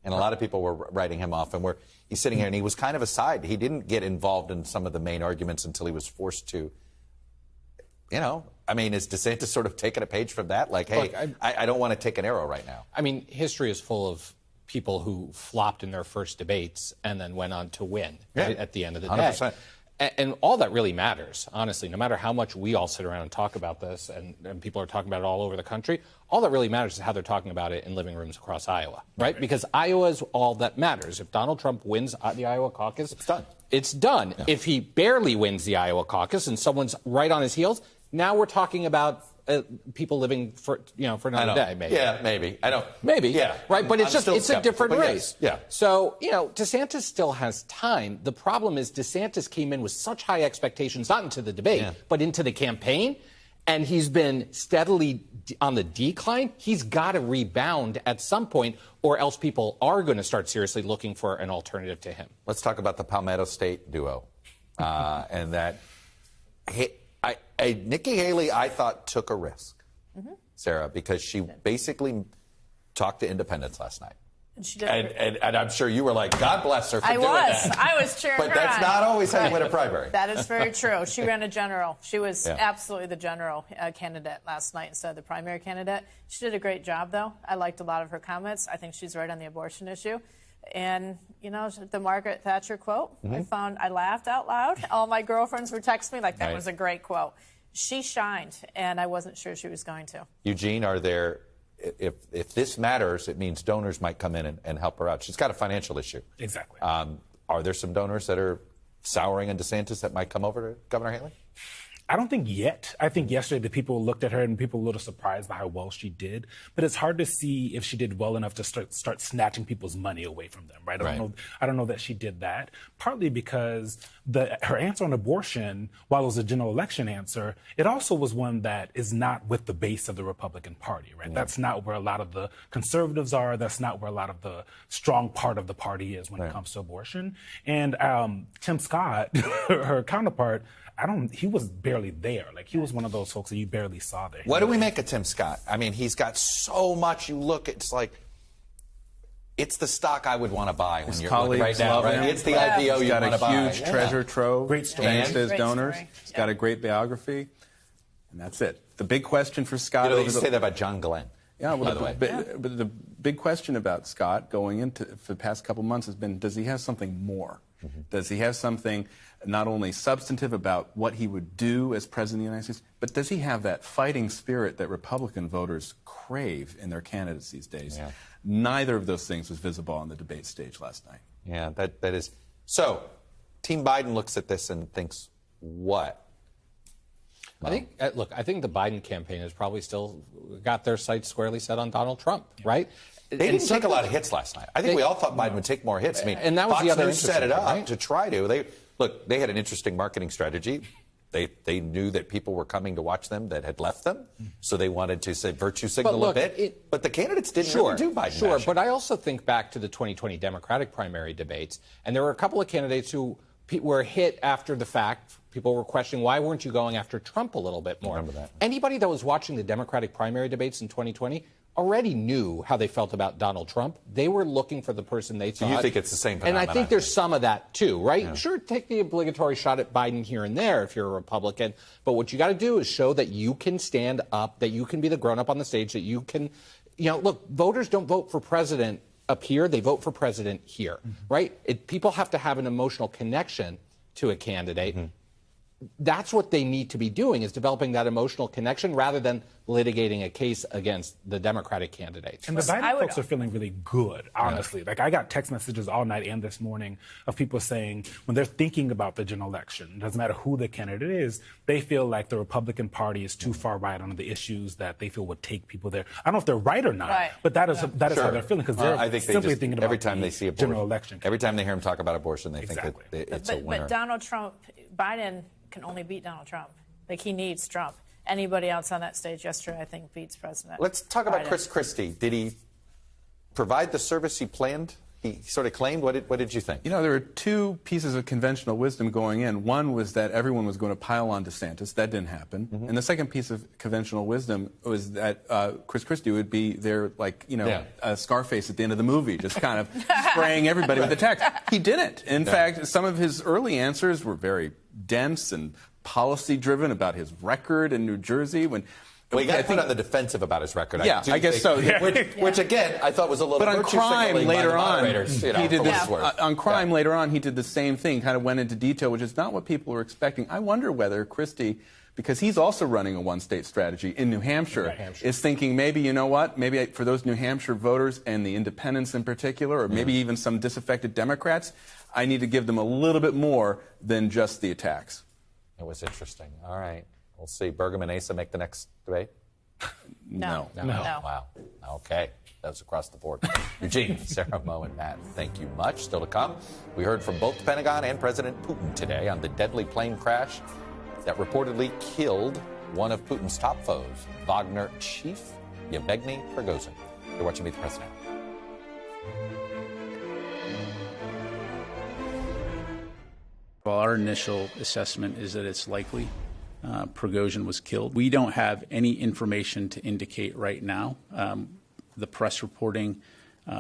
And a lot of people were writing him off. And he's sitting here, and he was kind of aside. He didn't get involved in some of the main arguments until he was forced to. I mean, is DeSantis sort of taking a page from that? Like, hey, look, I don't want to take an arrow right now. I mean, history is full of people who flopped in their first debates and then went on to win right, at the end of the 100%. Day. And all that really matters, honestly, no matter how much we all sit around and talk about this, and people are talking about it all over the country, all that really matters is how they're talking about it in living rooms across Iowa, right? Because Iowa is all that matters. If Donald Trump wins the Iowa caucus, it's done. It's done. Yeah. If he barely wins the Iowa caucus and someone's right on his heels, now we're talking about people living for another day, maybe. Yeah, maybe. I don't. Maybe. Yeah. Right, but it's a different race. Yes. Yeah. So, DeSantis still has time. The problem is DeSantis came in with such high expectations, not into the debate, but into the campaign, and he's been steadily on the decline. He's got to rebound at some point, or else people are going to start seriously looking for an alternative to him. Let's talk about the Palmetto State duo, and that. Nikki Haley, I thought, took a risk, Sarah, because she basically talked to independents last night. And she did. And I'm sure you were like, God bless her for doing that. I was cheering her But that's not always how you win a primary. That is very true. She ran a general. She was absolutely the general candidate last night instead of the primary candidate. She did a great job, though. I liked a lot of her comments. I think she's right on the abortion issue. And, the Margaret Thatcher quote, I laughed out loud. All my girlfriends were texting me like that was a great quote. She shined, and I wasn't sure she was going to. Eugene, if this matters, it means donors might come in and help her out. She's got a financial issue. Exactly. Are there some donors that are souring on DeSantis that might come over to Governor Haley? I don't think yet. I think yesterday the people looked at her and people were a little surprised by how well she did. But it's hard to see if she did well enough to start snatching people's money away from them, right? I don't know that she did that. Partly because her answer on abortion, while it was a general election answer, it also was one that is not with the base of the Republican Party, right? Yeah. That's not where a lot of the conservatives are. That's not where a lot of the strong part of the party is when it comes to abortion. And Tim Scott, her counterpart, he was barely there. Like, he was one of those folks that you barely saw there. What do we make of Tim Scott? I mean, he's got so much. You look, it's like, it's the stock I would want to buy when you're looking right now, right? It's the IPO you want to buy. He's got a huge treasure trove. Great story. Thanks to his donors. He's got a great biography. And that's it. The big question for Scott... You say that about John Glenn. Yeah, well, by the way. But the big question about Scott going into for the past couple months has been, does he have something more? Does he have something not only substantive about what he would do as president of the United States, but does he have that fighting spirit that Republican voters crave in their candidates these days? Yeah. Neither of those things was visible on the debate stage last night. Yeah, that is. So, Team Biden looks at this and thinks, what? I think, look, I think the Biden campaign has probably still got their sights squarely set on Donald Trump, right? They didn't take a lot of hits last night. I think we all thought Biden would take more hits. I mean, and that was Fox the other News set it up right? to try to. They had an interesting marketing strategy. They knew that people were coming to watch them that had left them, so they wanted to say virtue signal a bit. But the candidates didn't really do Biden. Sure, but I also think back to the 2020 Democratic primary debates, and there were a couple of candidates who were hit after the fact. People were questioning, why weren't you going after Trump a little bit more? Remember that. Anybody that was watching the Democratic primary debates in 2020 already knew how they felt about Donald Trump. They were looking for the person they thought. So you think it's the same phenomenon? And I think there's some of that, too, right? Yeah. Sure, take the obligatory shot at Biden here and there if you're a Republican. But what you got to do is show that you can stand up, that you can be the grown-up on the stage, that you can, look, voters don't vote for president up here. They vote for president here, right? People have to have an emotional connection to a candidate. That's what they need to be doing, is developing that emotional connection rather than litigating a case against the Democratic candidates. And the Biden folks are feeling really good, honestly. Like, I got text messages all night and this morning of people saying when they're thinking about the general election, it doesn't matter who the candidate is, they feel like the Republican Party is too far right on the issues that they feel would take people there. I don't know if they're right or not, but that is how they're feeling, because they're I think simply thinking about every time they see abortion, general election. Every time they hear him talk about abortion, they think that it's a winner. But Donald Trump, Biden can only beat Donald Trump. Like, he needs Trump. Anybody else on that stage yesterday, I think, beats President Let's talk about Biden. Chris Christie. Did he provide the service he planned? He sort of claimed. What did you think? There were two pieces of conventional wisdom going in. One was that everyone was going to pile on DeSantis. That didn't happen. And the second piece of conventional wisdom was that Chris Christie would be there, like, Scarface at the end of the movie, just kind of spraying everybody with attacks. He didn't. In fact, some of his early answers were very dense and policy-driven about his record in New Jersey. Well, he got put on the defensive about his record. Yeah, I guess so. Which again, I thought was a little. But on crime later on, he did this. On crime later on, he did the same thing. Kind of went into detail, which is not what people were expecting. I wonder whether Christie, because he's also running a one-state strategy in New Hampshire, is thinking maybe, you know what? Maybe for those New Hampshire voters and the independents in particular, or maybe even some disaffected Democrats, I need to give them a little bit more than just the attacks. It was interesting. All right. We'll see. Burgum and Asa make the next debate? No. Wow. Okay. That was across the board. Eugene, Sarah, Mo, and Matt, thank you much. Still to come, we heard from both the Pentagon and President Putin today on the deadly plane crash that reportedly killed one of Putin's top foes, Wagner chief Yevgeny Prigozhin. You're watching Meet the President. Well, our initial assessment is that it's likely Prigozhin was killed. We don't have any information to indicate right now. The press reporting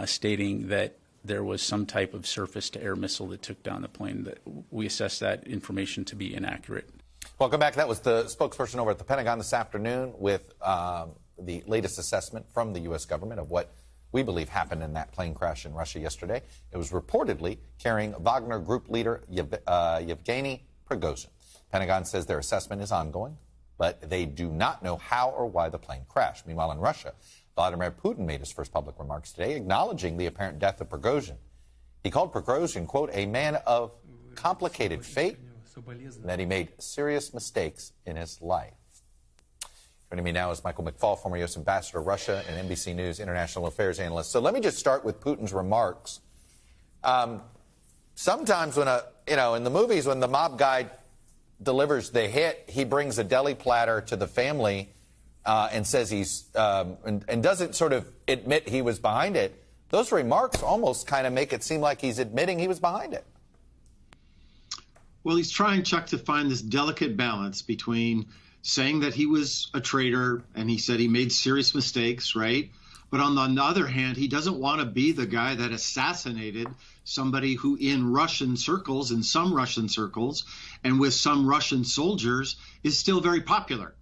stating that there was some type of surface-to-air missile that took down the plane. That we assess that information to be inaccurate. Welcome back. That was the spokesperson over at the Pentagon this afternoon with the latest assessment from the U.S. government of what we believe happened in that plane crash in Russia yesterday. It was reportedly carrying Wagner Group leader Yevgeny Prigozhin. Pentagon says their assessment is ongoing, but they do not know how or why the plane crashed. Meanwhile, in Russia, Vladimir Putin made his first public remarks today, acknowledging the apparent death of Prigozhin. He called Prigozhin, quote, a man of complicated fate, and that he made serious mistakes in his life. Joining me now is Michael McFaul, former U.S. ambassador to Russia and NBC News international affairs analyst. So let me just start with Putin's remarks. Sometimes when in the movies, when the mob guy delivers the hit, he brings a deli platter to the family and says he's and doesn't sort of admit he was behind it. Those remarks almost kind of make it seem like he's admitting he was behind it. Well, he's trying, Chuck, to find this delicate balance between saying that he was a traitor and he said he made serious mistakes, right? But on the other hand, he doesn't want to be the guy that assassinated somebody who in Russian circles, and with some Russian soldiers, is still very popular.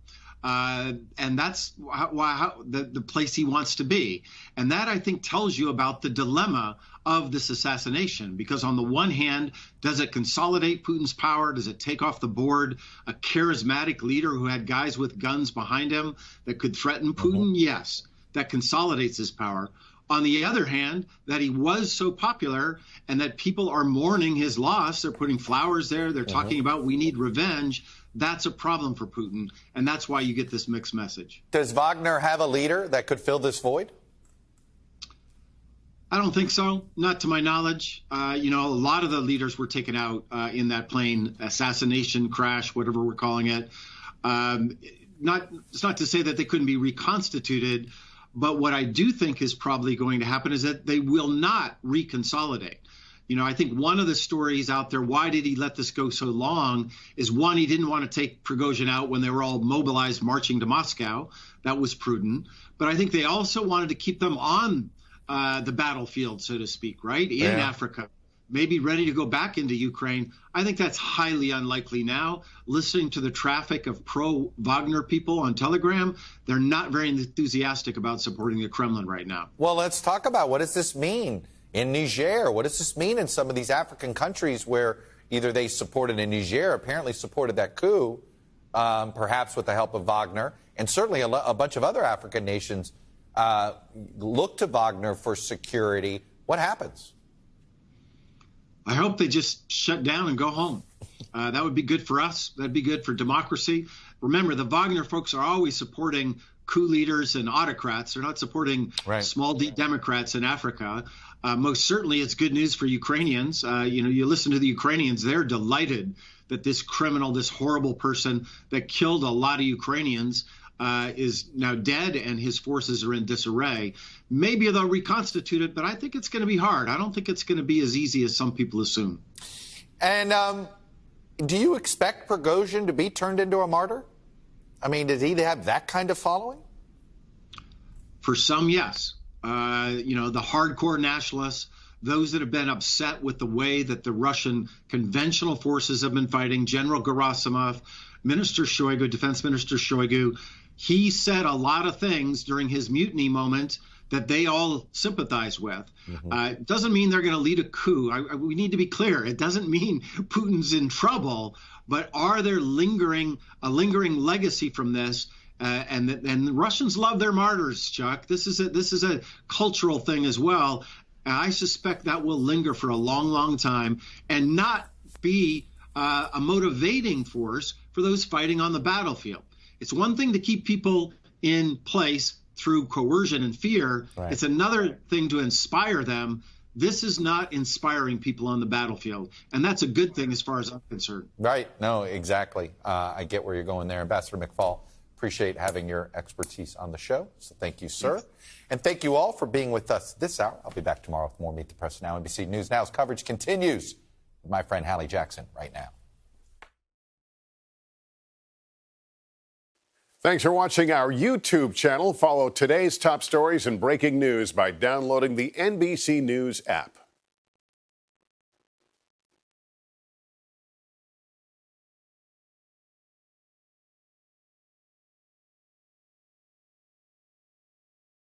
And that's the place he wants to be. And that, I think, tells you about the dilemma of this assassination. Because on the one hand, does it consolidate Putin's power? Does it take off the board a charismatic leader who had guys with guns behind him that could threaten Putin? Yes, that consolidates his power. On the other hand, that he was so popular and that people are mourning his loss. They're putting flowers there. They're talking about we need revenge. That's a problem for Putin. And that's why you get this mixed message. Does Wagner have a leader that could fill this void? I don't think so. Not to my knowledge. A lot of the leaders were taken out in that plane assassination crash, whatever we're calling it. It's not to say that they couldn't be reconstituted. But what I do think is probably going to happen is that they will not reconsolidate. I think one of the stories out there, why did he let this go so long, is one, he didn't want to take Prigozhin out when they were all mobilized marching to Moscow. That was prudent. But I think they also wanted to keep them on the battlefield, so to speak, right, in Africa, maybe ready to go back into Ukraine. I think that's highly unlikely now. Listening to the traffic of pro-Wagner people on Telegram, they're not very enthusiastic about supporting the Kremlin right now. Well, let's talk about what does this mean in Niger? What does this mean in some of these African countries where either they supported in Niger, apparently supported that coup, perhaps with the help of Wagner, and certainly a bunch of other African nations look to Wagner for security. What happens? I hope they just shut down and go home. That would be good for us. That'd be good for democracy. Remember, the Wagner folks are always supporting coup leaders and autocrats. They're not supporting small d Democrats in Africa. Most certainly, it's good news for Ukrainians. You listen to the Ukrainians; they're delighted that this criminal, this horrible person that killed a lot of Ukrainians, is now dead and his forces are in disarray. Maybe they'll reconstitute it, but I think it's going to be hard. I don't think it's going to be as easy as some people assume. And do you expect Prigozhin to be turned into a martyr? I mean, does he have that kind of following? For some, yes. The hardcore nationalists, those that have been upset with the way that the Russian conventional forces have been fighting, General Gerasimov, Minister Shoigu, Defense Minister Shoigu, he said a lot of things during his mutiny moment that they all sympathize with. It doesn't mean they're going to lead a coup. We need to be clear. It doesn't mean Putin's in trouble, but are there a lingering legacy from this? And the Russians love their martyrs, Chuck. This is a cultural thing as well. I suspect that will linger for a long, long time and not be a motivating force for those fighting on the battlefield. It's one thing to keep people in place through coercion and fear. It's another thing to inspire them. This is not inspiring people on the battlefield, and that's a good thing as far as I'm concerned. Right. No, exactly. I get where you're going there. Ambassador McFaul, appreciate having your expertise on the show. So thank you, sir. Yes. And thank you all for being with us this hour. I'll be back tomorrow with more Meet the Press Now. NBC News Now's coverage continues with my friend Hallie Jackson right now. Thanks for watching our YouTube channel. Follow today's top stories and breaking news by downloading the NBC News app.